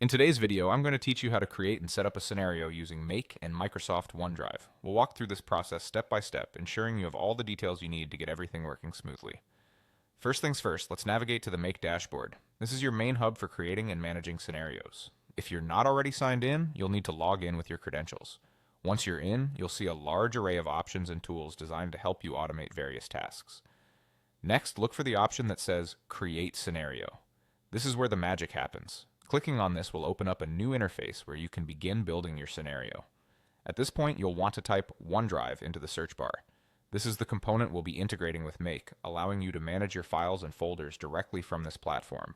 In today's video, I'm going to teach you how to create and set up a scenario using Make and Microsoft OneDrive. We'll walk through this process step by step, ensuring you have all the details you need to get everything working smoothly. First things first, let's navigate to the Make dashboard. This is your main hub for creating and managing scenarios. If you're not already signed in, you'll need to log in with your credentials. Once you're in, you'll see a large array of options and tools designed to help you automate various tasks. Next, look for the option that says Create Scenario. This is where the magic happens. Clicking on this will open up a new interface where you can begin building your scenario. At this point, you'll want to type OneDrive into the search bar. This is the component we'll be integrating with Make, allowing you to manage your files and folders directly from this platform.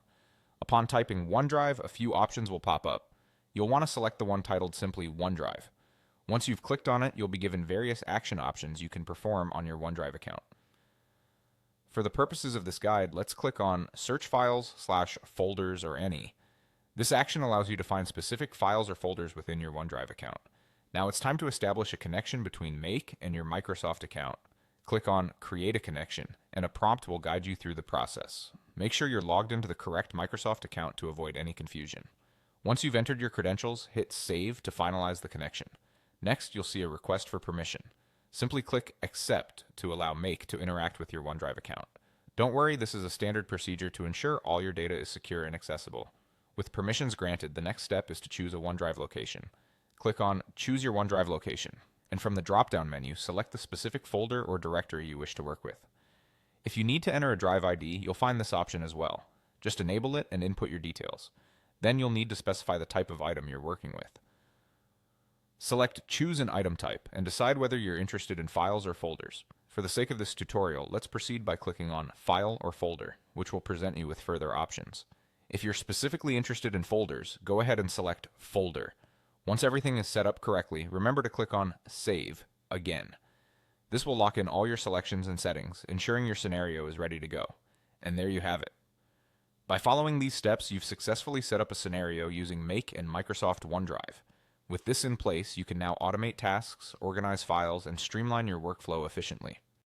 Upon typing OneDrive, a few options will pop up. You'll want to select the one titled simply OneDrive. Once you've clicked on it, you'll be given various action options you can perform on your OneDrive account. For the purposes of this guide, let's click on Search Files/Folders or Any. This action allows you to find specific files or folders within your OneDrive account. Now it's time to establish a connection between Make and your Microsoft account. Click on Create a Connection, and a prompt will guide you through the process. Make sure you're logged into the correct Microsoft account to avoid any confusion. Once you've entered your credentials, hit Save to finalize the connection. Next, you'll see a request for permission. Simply click Accept to allow Make to interact with your OneDrive account. Don't worry, this is a standard procedure to ensure all your data is secure and accessible. With permissions granted, the next step is to choose a OneDrive location. Click on Choose your OneDrive location, and from the drop-down menu, select the specific folder or directory you wish to work with. If you need to enter a drive ID, you'll find this option as well. Just enable it and input your details. Then you'll need to specify the type of item you're working with. Select Choose an item type and decide whether you're interested in files or folders. For the sake of this tutorial, let's proceed by clicking on File or Folder, which will present you with further options. If you're specifically interested in folders, go ahead and select Folder. Once everything is set up correctly, remember to click on Save again. This will lock in all your selections and settings, ensuring your scenario is ready to go. And there you have it. By following these steps, you've successfully set up a scenario using Make and Microsoft OneDrive. With this in place, you can now automate tasks, organize files, and streamline your workflow efficiently.